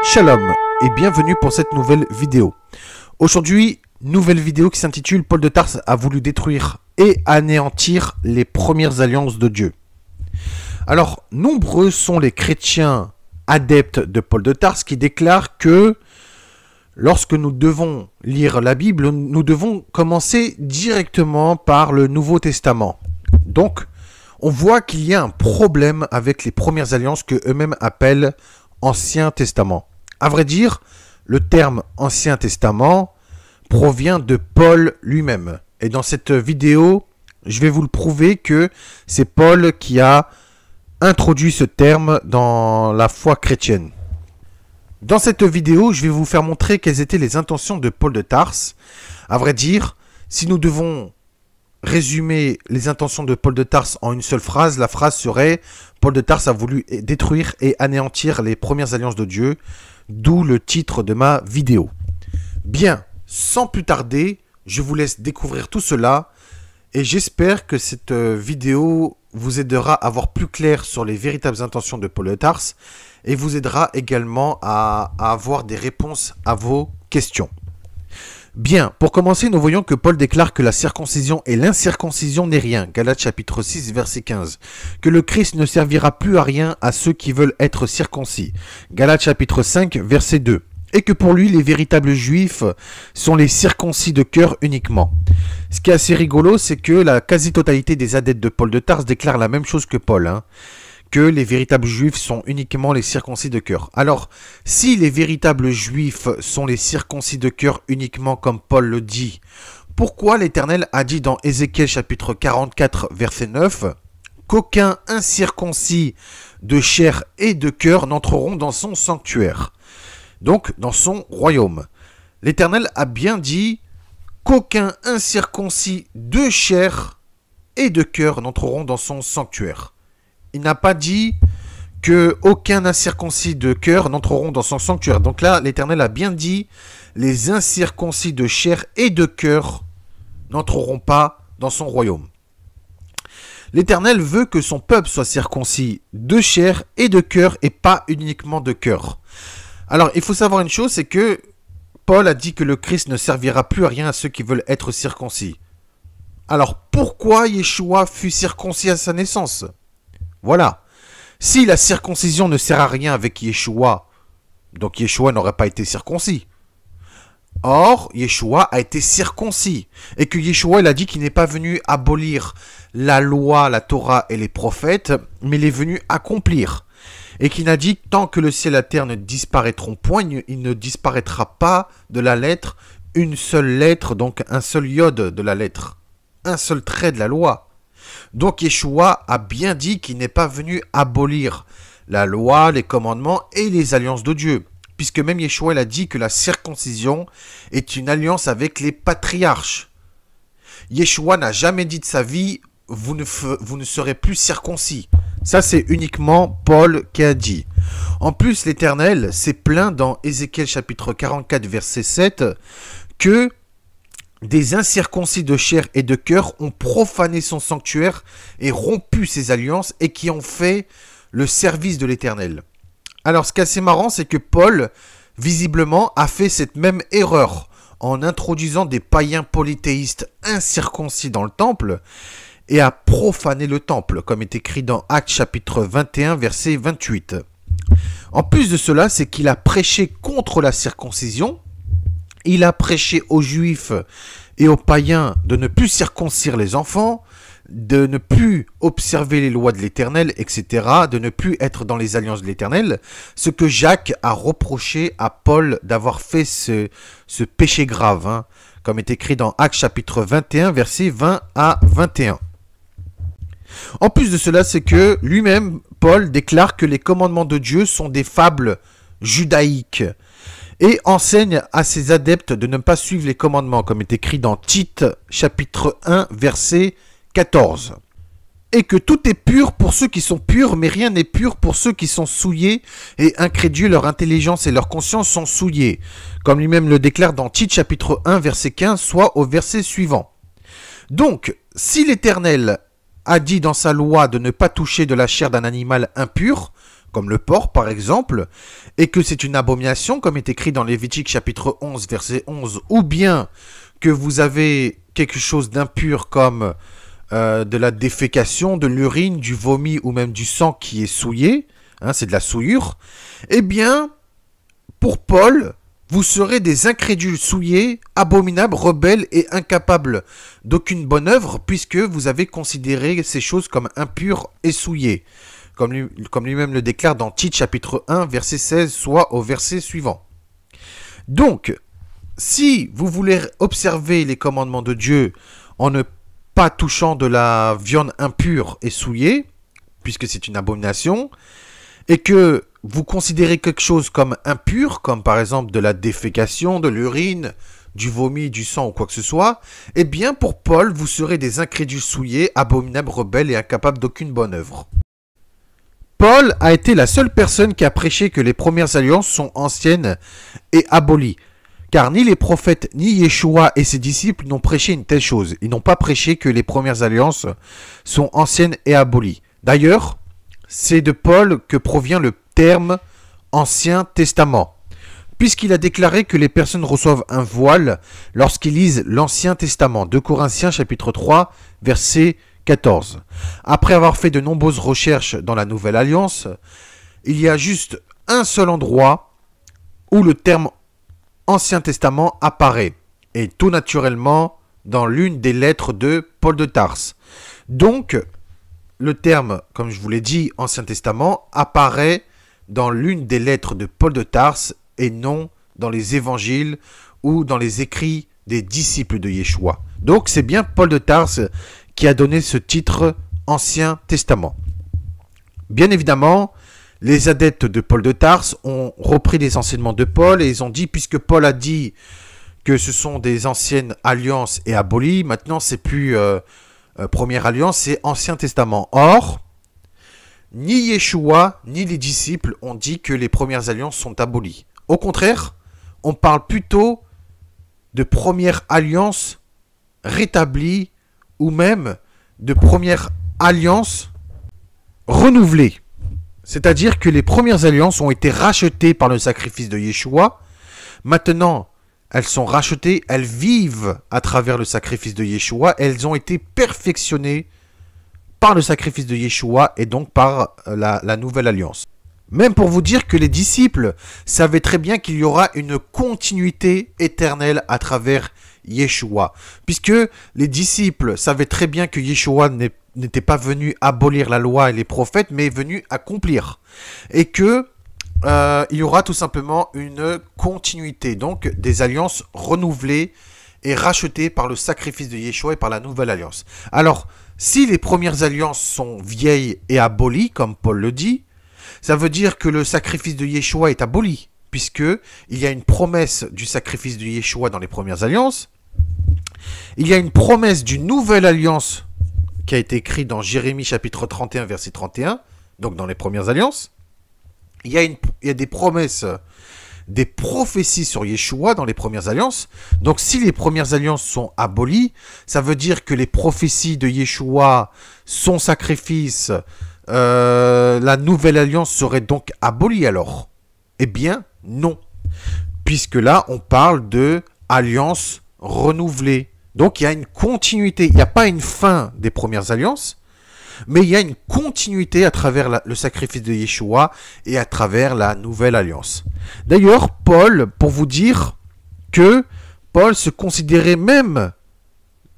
Shalom et bienvenue pour cette nouvelle vidéo. Aujourd'hui, nouvelle vidéo qui s'intitule Paul de Tarse a voulu détruire et anéantir les premières alliances de Dieu. Alors, nombreux sont les chrétiens adeptes de Paul de Tarse qui déclarent que lorsque nous devons lire la Bible, nous devons commencer directement par le Nouveau Testament. Donc, on voit qu'il y a un problème avec les premières alliances que eux-mêmes appellent Ancien Testament. À vrai dire, le terme Ancien Testament provient de Paul lui-même. Et dans cette vidéo, je vais vous le prouver que c'est Paul qui a introduit ce terme dans la foi chrétienne. Dans cette vidéo, je vais vous faire montrer quelles étaient les intentions de Paul de Tarse. À vrai dire, si nous devons résumer les intentions de Paul de Tarse en une seule phrase, la phrase serait « Paul de Tarse a voulu détruire et anéantir les premières alliances de Dieu », d'où le titre de ma vidéo. Bien, sans plus tarder, je vous laisse découvrir tout cela et j'espère que cette vidéo vous aidera à voir plus clair sur les véritables intentions de Paul de Tarse et vous aidera également à avoir des réponses à vos questions. Bien, pour commencer, nous voyons que Paul déclare que la circoncision et l'incirconcision n'est rien, Galates chapitre 6, verset 15. Que le Christ ne servira plus à rien à ceux qui veulent être circoncis, Galates chapitre 5, verset 2. Et que pour lui, les véritables juifs sont les circoncis de cœur uniquement. Ce qui est assez rigolo, c'est que la quasi-totalité des adeptes de Paul de Tarse déclarent la même chose que Paul, que les véritables juifs sont uniquement les circoncis de cœur. Alors, si les véritables juifs sont les circoncis de cœur uniquement comme Paul le dit, pourquoi l'Éternel a dit dans Ézéchiel chapitre 44 verset 9 qu'aucun incirconcis de chair et de cœur n'entreront dans son sanctuaire, donc dans son royaume. L'Éternel a bien dit qu'aucun incirconcis de chair et de cœur n'entreront dans son sanctuaire. Il n'a pas dit qu'aucun incirconcis de cœur n'entreront dans son sanctuaire. Donc là, l'Éternel a bien dit les incirconcis de chair et de cœur n'entreront pas dans son royaume. L'Éternel veut que son peuple soit circoncis de chair et de cœur et pas uniquement de cœur. Alors, il faut savoir une chose, c'est que Paul a dit que le Christ ne servira plus à rien à ceux qui veulent être circoncis. Alors, pourquoi Yeshua fut circoncis à sa naissance ? Voilà. Si la circoncision ne sert à rien avec Yeshua, donc Yeshua n'aurait pas été circoncis. Or, Yeshua a été circoncis. Et que Yeshua, il a dit qu'il n'est pas venu abolir la loi, la Torah et les prophètes, mais il est venu accomplir. Et qu'il a dit, tant que le ciel et la terre ne disparaîtront point, il ne disparaîtra pas de la lettre une seule lettre, donc un seul iode de la lettre, un seul trait de la loi. Donc Yeshua a bien dit qu'il n'est pas venu abolir la loi, les commandements et les alliances de Dieu. Puisque même Yeshua il a dit que la circoncision est une alliance avec les patriarches. Yeshua n'a jamais dit de sa vie, vous ne serez plus circoncis. Ça c'est uniquement Paul qui a dit. En plus l'Éternel s'est plaint dans Ézéchiel chapitre 44 verset 7 que des incirconcis de chair et de cœur ont profané son sanctuaire et rompu ses alliances et qui ont fait le service de l'Éternel. Alors ce qui est assez marrant, c'est que Paul, visiblement, a fait cette même erreur en introduisant des païens polythéistes incirconcis dans le temple et a profané le temple, comme est écrit dans Actes chapitre 21, verset 28. En plus de cela, c'est qu'il a prêché contre la circoncision. Il a prêché aux Juifs et aux païens de ne plus circoncire les enfants, de ne plus observer les lois de l'Éternel, etc., de ne plus être dans les alliances de l'Éternel, ce que Jacques a reproché à Paul d'avoir fait ce péché grave, comme est écrit dans Actes chapitre 21, versets 20 à 21. En plus de cela, c'est que lui-même, Paul, déclare que les commandements de Dieu sont des fables judaïques, et enseigne à ses adeptes de ne pas suivre les commandements, comme est écrit dans Tite, chapitre 1, verset 14. Et que tout est pur pour ceux qui sont purs, mais rien n'est pur pour ceux qui sont souillés et incrédules, leur intelligence et leur conscience sont souillées, comme lui-même le déclare dans Tite, chapitre 1, verset 15, soit au verset suivant. Donc, si l'Éternel a dit dans sa loi de ne pas toucher de la chair d'un animal impur, comme le porc par exemple, et que c'est une abomination, comme est écrit dans Lévitique chapitre 11, verset 11, ou bien que vous avez quelque chose d'impur comme de la défécation, de l'urine, du vomi ou même du sang qui est souillé, hein, c'est de la souillure, eh bien, pour Paul, vous serez des incrédules souillés, abominables, rebelles et incapables d'aucune bonne œuvre, puisque vous avez considéré ces choses comme impures et souillées, comme lui-même le déclare dans Tite chapitre 1, verset 16, soit au verset suivant. Donc, si vous voulez observer les commandements de Dieu en ne pas touchant de la viande impure et souillée, puisque c'est une abomination, et que vous considérez quelque chose comme impur, comme par exemple de la défécation, de l'urine, du vomi, du sang ou quoi que ce soit, eh bien pour Paul, vous serez des incrédules souillés, abominables, rebelles et incapables d'aucune bonne œuvre. Paul a été la seule personne qui a prêché que les premières alliances sont anciennes et abolies. Car ni les prophètes, ni Yeshua et ses disciples n'ont prêché une telle chose. Ils n'ont pas prêché que les premières alliances sont anciennes et abolies. D'ailleurs, c'est de Paul que provient le terme Ancien Testament, puisqu'il a déclaré que les personnes reçoivent un voile lorsqu'ils lisent l'Ancien Testament. 2 Corinthiens chapitre 3, verset 14. Après avoir fait de nombreuses recherches dans la Nouvelle Alliance, il y a juste un seul endroit où le terme Ancien Testament apparaît, et tout naturellement dans l'une des lettres de Paul de Tarse. Donc, le terme, comme je vous l'ai dit, Ancien Testament, apparaît dans l'une des lettres de Paul de Tarse et non dans les évangiles ou dans les écrits des disciples de Yeshua. Donc, c'est bien Paul de Tarse qui a donné ce titre Ancien Testament. Bien évidemment, les adeptes de Paul de Tarse ont repris les enseignements de Paul et ils ont dit, puisque Paul a dit que ce sont des anciennes alliances et abolies, maintenant c'est plus première alliance, c'est Ancien Testament. Or, ni Yeshua ni les disciples ont dit que les premières alliances sont abolies. Au contraire, on parle plutôt de première alliance rétablie ou même de première alliance renouvelée. C'est-à-dire que les premières alliances ont été rachetées par le sacrifice de Yeshua. Maintenant, elles sont rachetées, elles vivent à travers le sacrifice de Yeshua. Elles ont été perfectionnées par le sacrifice de Yeshua et donc par la nouvelle alliance. Même pour vous dire que les disciples savaient très bien qu'il y aura une continuité éternelle à travers Yeshua. Puisque les disciples savaient très bien que Yeshua n'était pas venu abolir la loi et les prophètes, mais est venu accomplir. Et que il y aura tout simplement une continuité, donc des alliances renouvelées et rachetées par le sacrifice de Yeshua et par la nouvelle alliance. Alors, si les premières alliances sont vieilles et abolies, comme Paul le dit, ça veut dire que le sacrifice de Yeshua est aboli, puisque il y a une promesse du sacrifice de Yeshua dans les premières alliances. Il y a une promesse d'une nouvelle alliance qui a été écrite dans Jérémie chapitre 31, verset 31, donc dans les premières alliances. Il y a des promesses, des prophéties sur Yeshua dans les premières alliances. Donc si les premières alliances sont abolies, ça veut dire que les prophéties de Yeshua, son sacrifice, la nouvelle alliance serait donc abolie alors? Eh bien, non. Puisque là, on parle de alliance renouvelée. Donc, il y a une continuité. Il n'y a pas une fin des premières alliances, mais il y a une continuité à travers le sacrifice de Yeshua et à travers la nouvelle alliance. D'ailleurs, Paul, pour vous dire que Paul se considérait même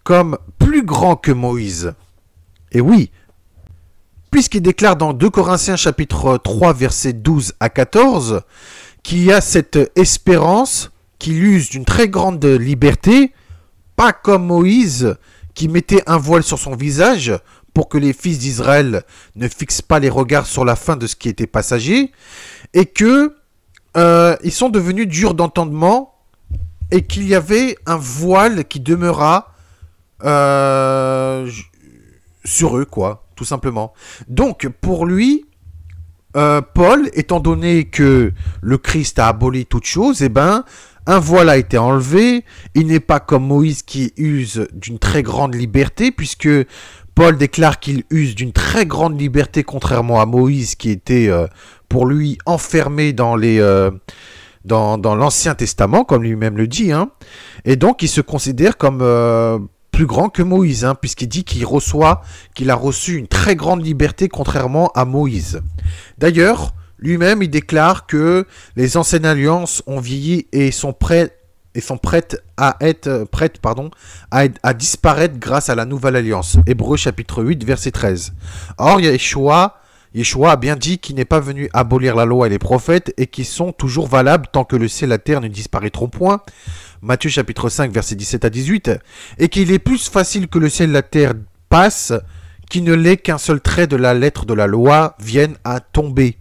comme plus grand que Moïse. Et oui, puisqu'il déclare dans 2 Corinthiens chapitre 3 versets 12 à 14 qu'il y a cette espérance qu'il use d'une très grande liberté, pas comme Moïse qui mettait un voile sur son visage pour que les fils d'Israël ne fixent pas les regards sur la fin de ce qui était passager, et que ils sont devenus durs d'entendement et qu'il y avait un voile qui demeura sur eux, quoi, tout simplement. Donc, pour lui, Paul, étant donné que le Christ a aboli toute chose, eh ben, un voile a été enlevé. Il n'est pas comme Moïse qui use d'une très grande liberté, puisque Paul déclare qu'il use d'une très grande liberté, contrairement à Moïse, qui était pour lui enfermé dans dans l'Ancien Testament, comme lui-même le dit, hein. Et donc il se considère comme plus grand que Moïse, hein, puisqu'il dit qu'il a reçu une très grande liberté, contrairement à Moïse. D'ailleurs, lui-même, il déclare que les anciennes alliances ont vieilli et sont prêtes à disparaître grâce à la nouvelle alliance. Hébreux chapitre 8, verset 13. Or, Yeshua a bien dit qu'il n'est pas venu abolir la loi et les prophètes et qu'ils sont toujours valables tant que le ciel et la terre ne disparaîtront point. Matthieu chapitre 5, verset 17 à 18. Et qu'il est plus facile que le ciel et la terre passent qu'il ne l'est qu'un seul trait de la lettre de la loi vienne à tomber.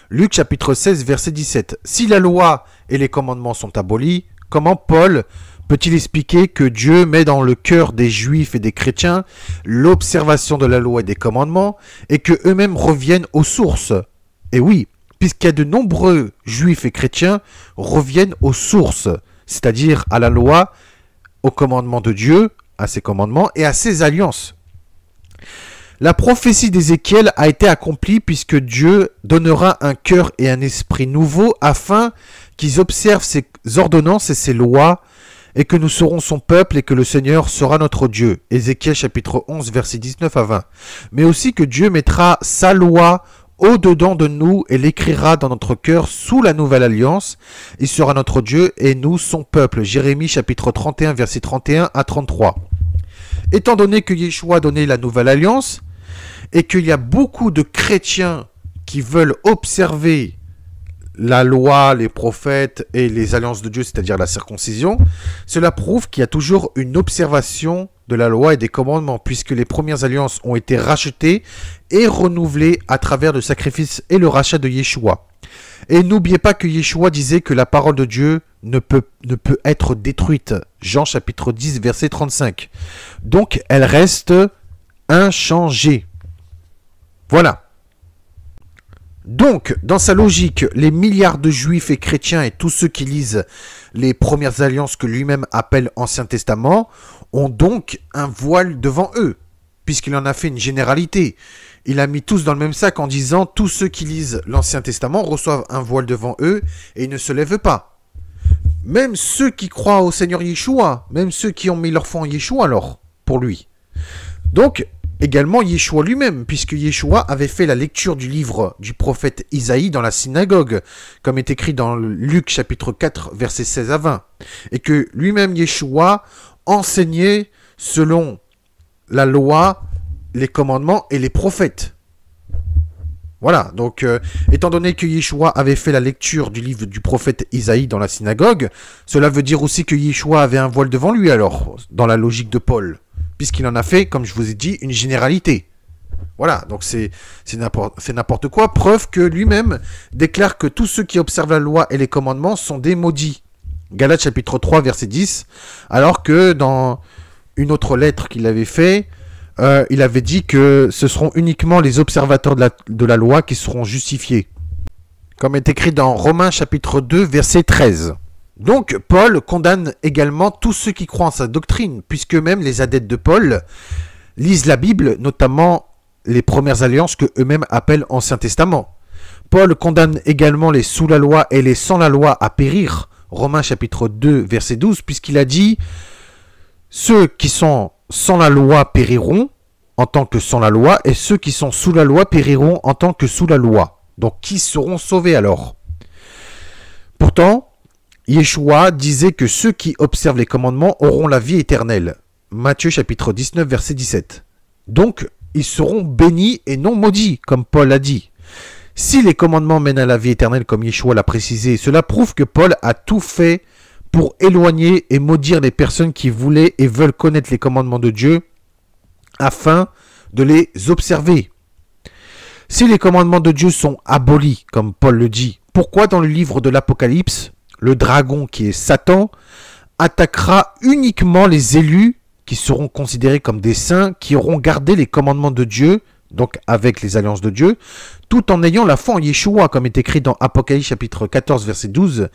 Luc chapitre 16, verset 17. Si la loi et les commandements sont abolis, comment Paul peut-il expliquer que Dieu met dans le cœur des Juifs et des chrétiens l'observation de la loi et des commandements et que eux-mêmes reviennent aux sources? Et oui, puisqu'il y a de nombreux Juifs et chrétiens reviennent aux sources, c'est-à-dire à la loi, aux commandements de Dieu, à ses commandements et à ses alliances. La prophétie d'Ézéchiel a été accomplie puisque Dieu donnera un cœur et un esprit nouveau afin qu'ils observent ses ordonnances et ses lois et que nous serons son peuple et que le Seigneur sera notre Dieu. Ézéchiel chapitre 11 versets 19 à 20. Mais aussi que Dieu mettra sa loi au-dedans de nous et l'écrira dans notre cœur sous la nouvelle alliance. Il sera notre Dieu et nous son peuple. Jérémie chapitre 31 verset 31 à 33. Étant donné que Yeshua a donné la nouvelle alliance et qu'il y a beaucoup de chrétiens qui veulent observer la loi, les prophètes et les alliances de Dieu, c'est-à-dire la circoncision, cela prouve qu'il y a toujours une observation de la loi et des commandements, puisque les premières alliances ont été rachetées et renouvelées à travers le sacrifice et le rachat de Yeshua. Et n'oubliez pas que Yeshua disait que la parole de Dieu ne peut être détruite. Jean chapitre 10, verset 35. Donc, elle reste inchangée. Voilà. Donc, dans sa logique, les milliards de juifs et chrétiens et tous ceux qui lisent les premières alliances que lui-même appelle Ancien Testament ont donc un voile devant eux, puisqu'il en a fait une généralité. Il a mis tous dans le même sac en disant tous ceux qui lisent l'Ancien Testament reçoivent un voile devant eux et ils ne se lèvent pas. Même ceux qui croient au Seigneur Yeshua, même ceux qui ont mis leur foi en Yeshua alors, pour lui. Donc, également Yeshua lui-même, puisque Yeshua avait fait la lecture du livre du prophète Isaïe dans la synagogue, comme est écrit dans Luc chapitre 4, versets 16 à 20, et que lui-même Yeshua enseignait selon la loi, les commandements et les prophètes. Voilà, donc étant donné que Yeshua avait fait la lecture du livre du prophète Isaïe dans la synagogue, cela veut dire aussi que Yeshua avait un voile devant lui alors, dans la logique de Paul, puisqu'il en a fait, comme je vous ai dit, une généralité. Voilà, donc c'est n'importe quoi, preuve que lui-même déclare que tous ceux qui observent la loi et les commandements sont des maudits. Galates chapitre 3, verset 10, alors que dans une autre lettre qu'il avait fait, il avait dit que ce seront uniquement les observateurs de la loi qui seront justifiés. Comme est écrit dans Romains chapitre 2, verset 13. Donc, Paul condamne également tous ceux qui croient en sa doctrine, puisque même les adeptes de Paul lisent la Bible, notamment les premières alliances que eux-mêmes appellent Ancien Testament. Paul condamne également les sous la loi et les sans la loi à périr, Romains chapitre 2, verset 12, puisqu'il a dit « Ceux qui sont sans la loi périront en tant que sans la loi, et ceux qui sont sous la loi périront en tant que sous la loi. » Donc, qui seront sauvés alors? Pourtant, Yeshua disait que ceux qui observent les commandements auront la vie éternelle. Matthieu chapitre 19, verset 17. Donc, ils seront bénis et non maudits, comme Paul a dit. Si les commandements mènent à la vie éternelle, comme Yeshua l'a précisé, cela prouve que Paul a tout fait pour éloigner et maudire les personnes qui voulaient et veulent connaître les commandements de Dieu afin de les observer. Si les commandements de Dieu sont abolis, comme Paul le dit, pourquoi dans le livre de l'Apocalypse, le dragon qui est Satan attaquera uniquement les élus qui seront considérés comme des saints, qui auront gardé les commandements de Dieu, donc avec les alliances de Dieu, tout en ayant la foi en Yeshua, comme est écrit dans Apocalypse chapitre 14, verset 12,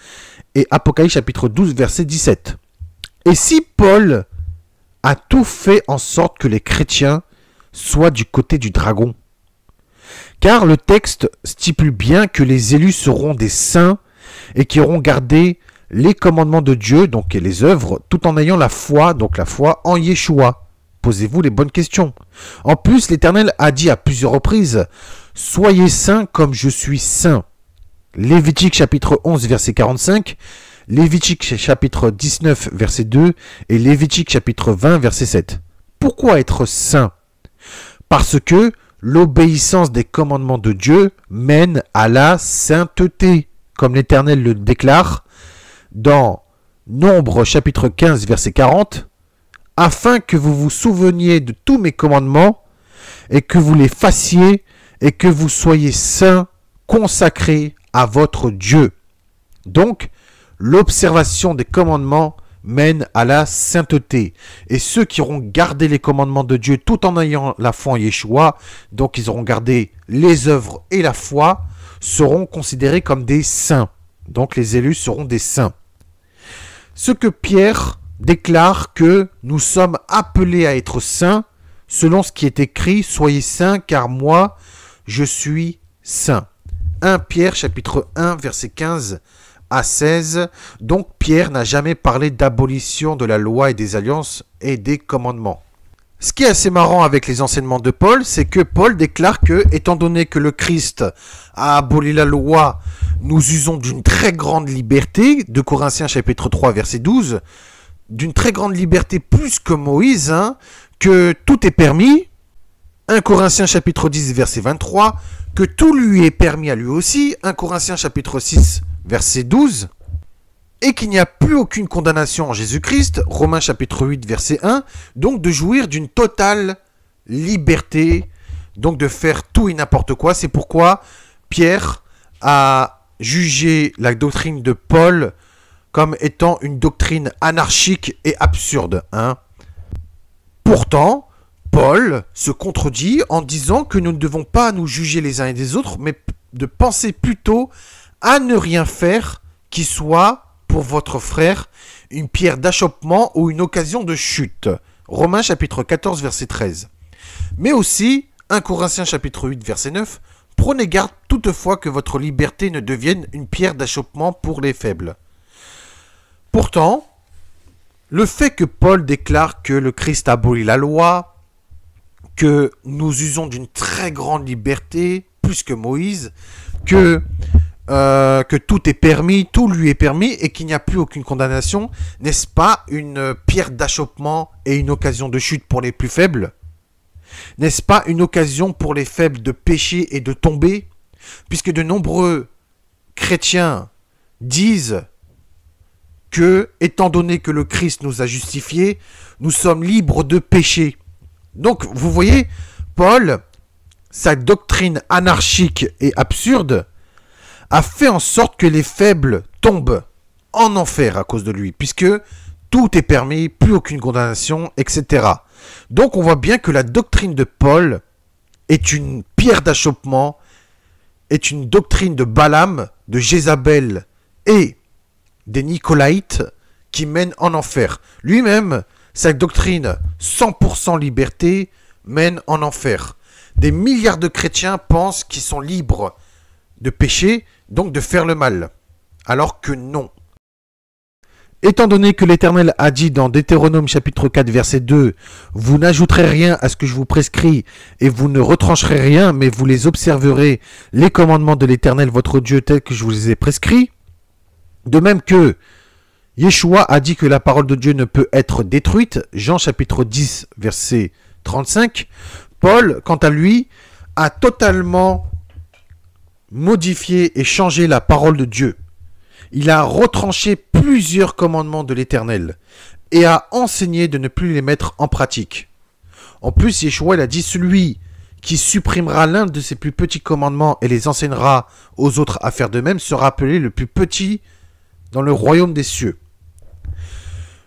et Apocalypse chapitre 12, verset 17. Et si Paul a tout fait en sorte que les chrétiens soit du côté du dragon. Car le texte stipule bien que les élus seront des saints et qui auront gardé les commandements de Dieu, donc les œuvres, tout en ayant la foi, donc la foi en Yeshua. Posez-vous les bonnes questions. En plus, l'Éternel a dit à plusieurs reprises, « Soyez saints comme je suis saint ». Lévitique chapitre 11, verset 45, Lévitique chapitre 19, verset 2 et Lévitique chapitre 20, verset 7. Pourquoi être saint? Parce que l'obéissance des commandements de Dieu mène à la sainteté, comme l'Éternel le déclare dans Nombre chapitre 15, verset 40, « Afin que vous vous souveniez de tous mes commandements et que vous les fassiez et que vous soyez saints, consacrés à votre Dieu. » Donc, l'observation des commandements mène à la sainteté. Et ceux qui auront gardé les commandements de Dieu tout en ayant la foi en Yeshua, donc ils auront gardé les œuvres et la foi, seront considérés comme des saints. Donc les élus seront des saints. Ce que Pierre déclare que nous sommes appelés à être saints, selon ce qui est écrit, « Soyez saints, car moi, je suis saint ». 1 Pierre chapitre 1 verset 15 à 16. Donc Pierre n'a jamais parlé d'abolition de la loi et des alliances et des commandements. Ce qui est assez marrant avec les enseignements de Paul, c'est que Paul déclare que, étant donné que le Christ a aboli la loi, nous usons d'une très grande liberté, de Corinthiens chapitre 3 verset 12, d'une très grande liberté plus que Moïse, que tout est permis. 1 Corinthiens chapitre 10 verset 23, que tout lui est permis à lui aussi. 1 Corinthiens chapitre 6 verset 12, et qu'il n'y a plus aucune condamnation en Jésus-Christ. Romains chapitre 8 verset 1, donc de jouir d'une totale liberté, donc de faire tout et n'importe quoi. C'est pourquoi Pierre a jugé la doctrine de Paul comme étant une doctrine anarchique et absurde. Pourtant, Paul se contredit en disant que nous ne devons pas nous juger les uns et les autres, mais de penser plutôt à ne rien faire qui soit, pour votre frère, une pierre d'achoppement ou une occasion de chute. Romains chapitre 14 verset 13. Mais aussi, 1 Corinthiens chapitre 8 verset 9, prenez garde toutefois que votre liberté ne devienne une pierre d'achoppement pour les faibles. Pourtant, le fait que Paul déclare que le Christ abolit la loi, que nous usons d'une très grande liberté, plus que Moïse, que tout est permis, tout lui est permis et qu'il n'y a plus aucune condamnation, n'est-ce pas une pierre d'achoppement et une occasion de chute pour les plus faibles? N'est-ce pas une occasion pour les faibles de pécher et de tomber? Puisque de nombreux chrétiens disent que, étant donné que le Christ nous a justifiés, nous sommes libres de pécher. Donc, vous voyez, Paul, sa doctrine anarchique et absurde, a fait en sorte que les faibles tombent en enfer à cause de lui, puisque tout est permis, plus aucune condamnation, etc. Donc, on voit bien que la doctrine de Paul est une pierre d'achoppement, est une doctrine de Balaam, de Jézabel et des Nicolaïtes qui mènent en enfer. Lui-même, sa doctrine 100% liberté mène en enfer. Des milliards de chrétiens pensent qu'ils sont libres de pécher, donc de faire le mal. Alors que non. Étant donné que l'Éternel a dit dans Deutéronome chapitre 4 verset 2, « Vous n'ajouterez rien à ce que je vous prescris, et vous ne retrancherez rien, mais vous les observerez, les commandements de l'Éternel votre Dieu tels que je vous les ai prescrits. » De même que Yeshua a dit que la parole de Dieu ne peut être détruite, Jean chapitre 10 verset 35, Paul, quant à lui, a totalement modifié et changé la parole de Dieu. Il a retranché plusieurs commandements de l'Éternel et a enseigné de ne plus les mettre en pratique. En plus, Yeshua il a dit, celui qui supprimera l'un de ses plus petits commandements et les enseignera aux autres à faire de même sera appelé le plus petit dans le royaume des cieux.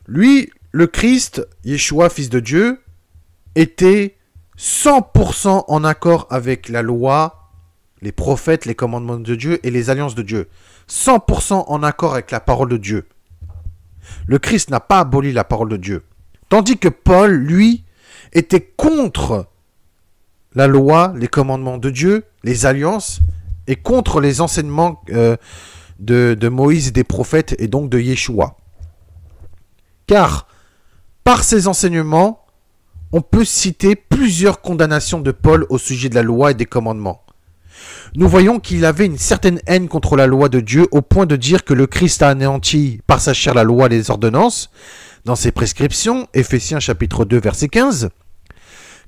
Lui, le Christ, Yeshua, fils de Dieu, était 100% en accord avec la loi, les prophètes, les commandements de Dieu et les alliances de Dieu. 100% en accord avec la parole de Dieu. Le Christ n'a pas aboli la parole de Dieu. Tandis que Paul, lui, était contre la loi, les commandements de Dieu, les alliances, et contre les enseignements de Moïse et des prophètes, et donc de Yeshua. Car, par ces enseignements, on peut citer plusieurs condamnations de Paul au sujet de la loi et des commandements. Nous voyons qu'il avait une certaine haine contre la loi de Dieu, au point de dire que le Christ a anéanti par sa chair la loi et les ordonnances, dans ses prescriptions, Éphésiens chapitre 2, verset 15,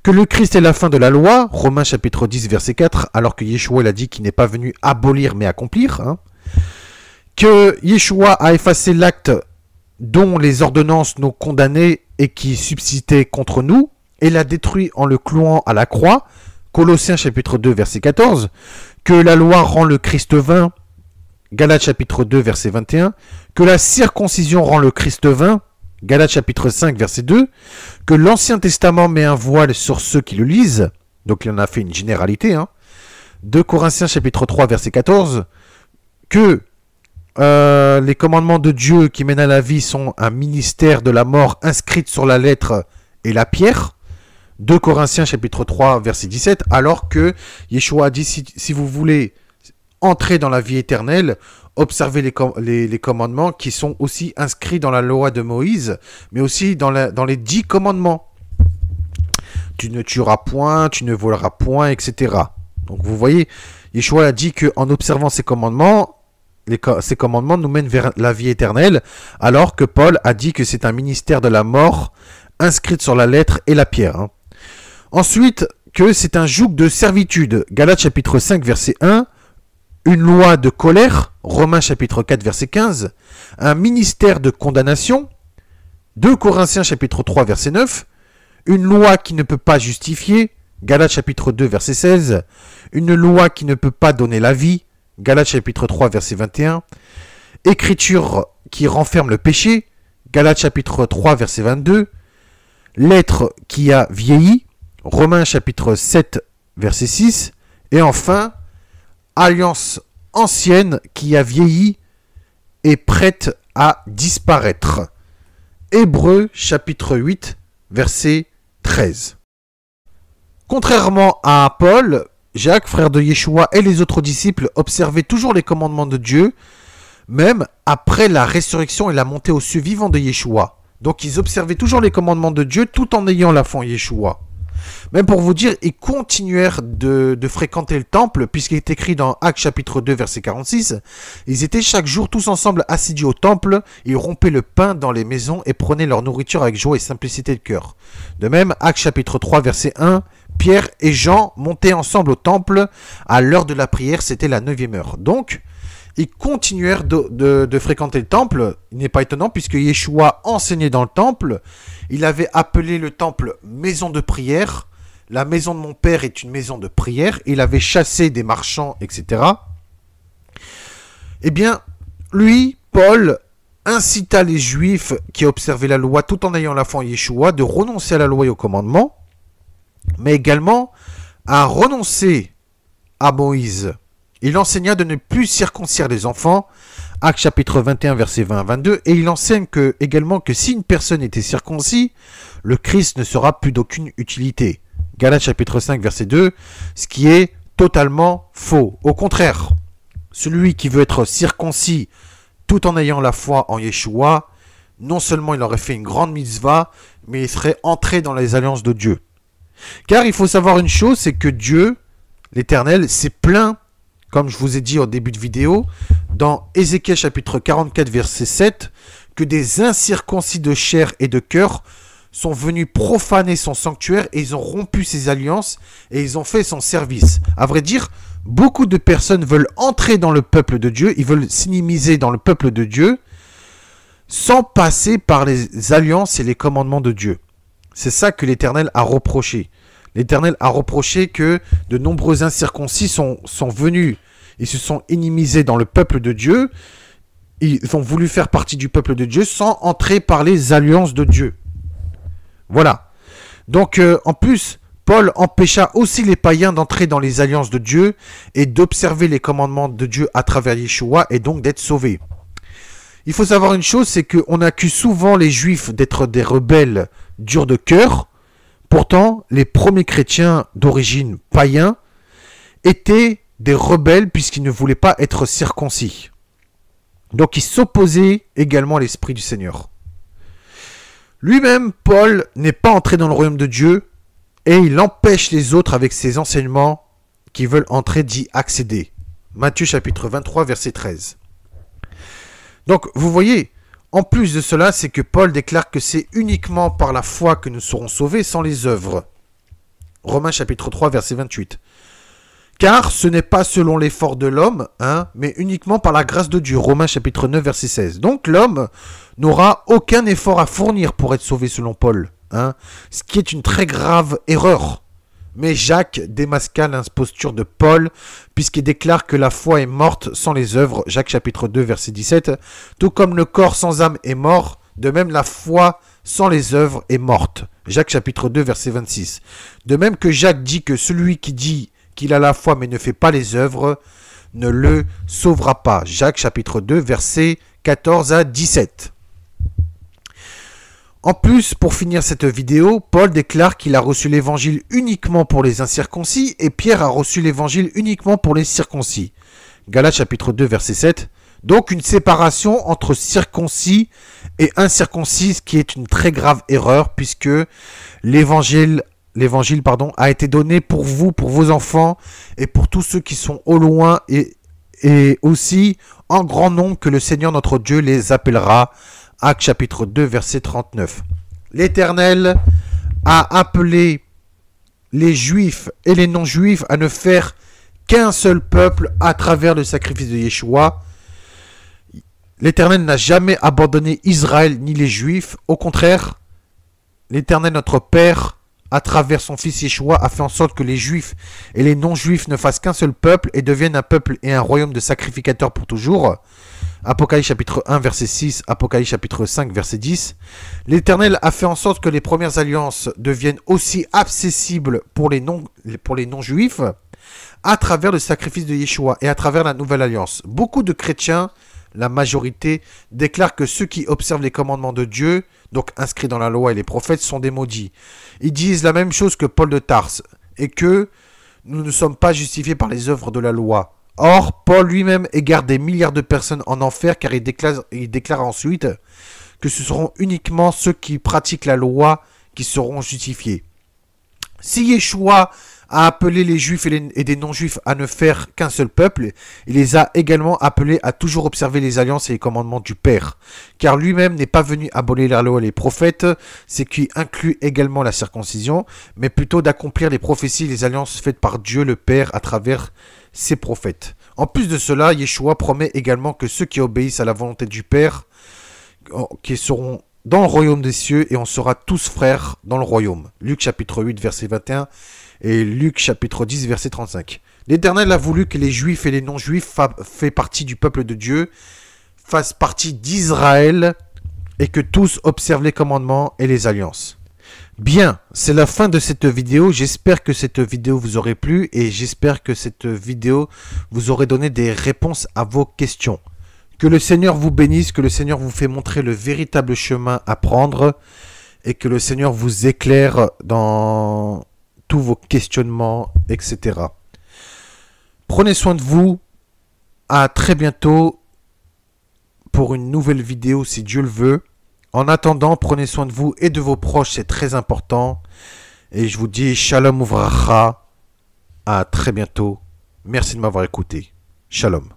que le Christ est la fin de la loi, Romains chapitre 10, verset 4, alors que Yeshua il a dit qu'il n'est pas venu abolir mais accomplir, que Yeshua a effacé l'acte dont les ordonnances nous condamnaient et qui subsistait contre nous, et l'a détruit en le clouant à la croix, Colossiens chapitre 2, verset 14, que la loi rend le Christ vain, Galates chapitre 2, verset 21, que la circoncision rend le Christ vain, Galates chapitre 5, verset 2, que l'Ancien Testament met un voile sur ceux qui le lisent, donc il en a fait une généralité, 2 Corinthiens chapitre 3, verset 14, que les commandements de Dieu qui mènent à la vie sont un ministère de la mort inscrite sur la lettre et la pierre, 2 Corinthiens chapitre 3, verset 17, alors que Yeshua a dit si vous voulez entrer dans la vie éternelle, observez les commandements qui sont aussi inscrits dans la loi de Moïse, mais aussi dans les 10 commandements. Tu ne tueras point, tu ne voleras point, etc. Donc vous voyez, Yeshua a dit qu'en observant ces commandements nous mènent vers la vie éternelle, alors que Paul a dit que c'est un ministère de la mort inscrite sur la lettre et la pierre. Ensuite, que c'est un joug de servitude, Galates chapitre 5, verset 1, une loi de colère, Romains chapitre 4, verset 15, un ministère de condamnation, 2 Corinthiens chapitre 3, verset 9, une loi qui ne peut pas justifier, Galates chapitre 2, verset 16, une loi qui ne peut pas donner la vie, Galates chapitre 3, verset 21, écriture qui renferme le péché, Galates chapitre 3, verset 22, lettre qui a vieilli, Romains chapitre 7, verset 6, et enfin, alliance ancienne qui a vieilli et prête à disparaître. Hébreux chapitre 8, verset 13. Contrairement à Paul, Jacques, frère de Yeshua, et les autres disciples observaient toujours les commandements de Dieu, même après la résurrection et la montée aux cieux vivants de Yeshua. Donc ils observaient toujours les commandements de Dieu tout en ayant la foi en Yeshua. Même pour vous dire, ils continuèrent de fréquenter le temple, puisqu'il est écrit dans Actes chapitre 2, verset 46, ils étaient chaque jour tous ensemble assidus au temple, ils rompaient le pain dans les maisons et prenaient leur nourriture avec joie et simplicité de cœur. De même, Actes chapitre 3, verset 1, Pierre et Jean montaient ensemble au temple à l'heure de la prière, c'était la 9e heure. Donc, ils continuèrent de fréquenter le temple. Il n'est pas étonnant puisque Yeshua enseignait dans le temple. Il avait appelé le temple maison de prière. La maison de mon père est une maison de prière. Il avait chassé des marchands, etc. Eh bien, lui, Paul, incita les Juifs qui observaient la loi tout en ayant la foi en Yeshua de renoncer à la loi et aux commandements, mais également à renoncer à Moïse. Il enseigna de ne plus circoncire les enfants, Actes chapitre 21, versets 20 à 22, et il enseigne également que si une personne était circoncis, le Christ ne sera plus d'aucune utilité. Galates chapitre 5, verset 2, ce qui est totalement faux. Au contraire, celui qui veut être circoncis tout en ayant la foi en Yeshua, non seulement il aurait fait une grande mitzvah, mais il serait entré dans les alliances de Dieu. Car il faut savoir une chose, c'est que Dieu, l'Éternel, s'est plaint, comme je vous ai dit au début de vidéo, dans Ézéchiel chapitre 44, verset 7, que des incirconcis de chair et de cœur sont venus profaner son sanctuaire et ils ont rompu ses alliances et ils ont fait son service. À vrai dire, beaucoup de personnes veulent entrer dans le peuple de Dieu, ils veulent s'inimiser dans le peuple de Dieu sans passer par les alliances et les commandements de Dieu. C'est ça que l'Éternel a reproché. L'Éternel a reproché que de nombreux incirconcis sont venus, ils se sont inimisés dans le peuple de Dieu, ils ont voulu faire partie du peuple de Dieu sans entrer par les alliances de Dieu. Voilà. Donc en plus, Paul empêcha aussi les païens d'entrer dans les alliances de Dieu et d'observer les commandements de Dieu à travers Yeshua et donc d'être sauvés. Il faut savoir une chose, c'est qu'on accuse souvent les Juifs d'être des rebelles durs de cœur, Pourtant, les premiers chrétiens d'origine païen étaient des rebelles puisqu'ils ne voulaient pas être circoncis. Donc ils s'opposaient également à l'Esprit du Seigneur. Lui-même, Paul, n'est pas entré dans le royaume de Dieu et il empêche les autres avec ses enseignements qui veulent entrer d'y accéder. Matthieu chapitre 23, verset 13. Donc vous voyez, en plus de cela, c'est que Paul déclare que c'est uniquement par la foi que nous serons sauvés sans les œuvres. Romains chapitre 3, verset 28. Car ce n'est pas selon l'effort de l'homme, mais uniquement par la grâce de Dieu. Romains chapitre 9, verset 16. Donc l'homme n'aura aucun effort à fournir pour être sauvé selon Paul. Ce qui est une très grave erreur. Mais Jacques démasqua l'imposture de Paul, puisqu'il déclare que la foi est morte sans les œuvres. Jacques chapitre 2, verset 17. Tout comme le corps sans âme est mort, de même la foi sans les œuvres est morte. Jacques chapitre 2, verset 26. De même que Jacques dit que celui qui dit qu'il a la foi mais ne fait pas les œuvres ne le sauvera pas. Jacques chapitre 2, versets 14 à 17. En plus, pour finir cette vidéo, Paul déclare qu'il a reçu l'évangile uniquement pour les incirconcis et Pierre a reçu l'évangile uniquement pour les circoncis. Galates chapitre 2, verset 7. Donc une séparation entre circoncis et incirconcis, ce qui est une très grave erreur puisque l'évangile a été donné pour vous, pour vos enfants et pour tous ceux qui sont au loin et aussi en grand nombre que le Seigneur notre Dieu les appellera. Actes chapitre 2, verset 39. L'Éternel a appelé les Juifs et les non-Juifs à ne faire qu'un seul peuple à travers le sacrifice de Yeshua. L'Éternel n'a jamais abandonné Israël ni les Juifs. Au contraire, l'Éternel notre Père, à travers son fils Yeshua, a fait en sorte que les Juifs et les non-Juifs ne fassent qu'un seul peuple et deviennent un peuple et un royaume de sacrificateurs pour toujours. Apocalypse chapitre 1, verset 6, Apocalypse chapitre 5, verset 10. L'Éternel a fait en sorte que les premières alliances deviennent aussi accessibles pour les non-juifs à travers le sacrifice de Yeshua et à travers la nouvelle alliance. Beaucoup de chrétiens, la majorité, déclarent que ceux qui observent les commandements de Dieu, donc inscrits dans la loi et les prophètes, sont des maudits. Ils disent la même chose que Paul de Tarse et que nous ne sommes pas justifiés par les œuvres de la loi. Or, Paul lui-même égare des milliards de personnes en enfer car il déclare ensuite que ce seront uniquement ceux qui pratiquent la loi qui seront justifiés. Si Yeshua a appelé les juifs et des non-juifs à ne faire qu'un seul peuple, il les a également appelés à toujours observer les alliances et les commandements du Père. Car lui-même n'est pas venu abolir la loi et les prophètes, ce qui inclut également la circoncision, mais plutôt d'accomplir les prophéties et les alliances faites par Dieu le Père à travers ses prophètes. En plus de cela, Yeshua promet également que ceux qui obéissent à la volonté du Père, qui seront dans le royaume des cieux, et on sera tous frères dans le royaume. Luc chapitre 8, verset 21 et Luc chapitre 10, verset 35. L'Éternel a voulu que les Juifs et les non-Juifs fassent partie du peuple de Dieu, fassent partie d'Israël, et que tous observent les commandements et les alliances. Bien, c'est la fin de cette vidéo. J'espère que cette vidéo vous aurait plu et j'espère que cette vidéo vous aurait donné des réponses à vos questions. Que le Seigneur vous bénisse, que le Seigneur vous fait montrer le véritable chemin à prendre et que le Seigneur vous éclaire dans tous vos questionnements, etc. Prenez soin de vous. À très bientôt pour une nouvelle vidéo si Dieu le veut. En attendant, prenez soin de vous et de vos proches, c'est très important. Et je vous dis Shalom Uvracha. À très bientôt. Merci de m'avoir écouté. Shalom.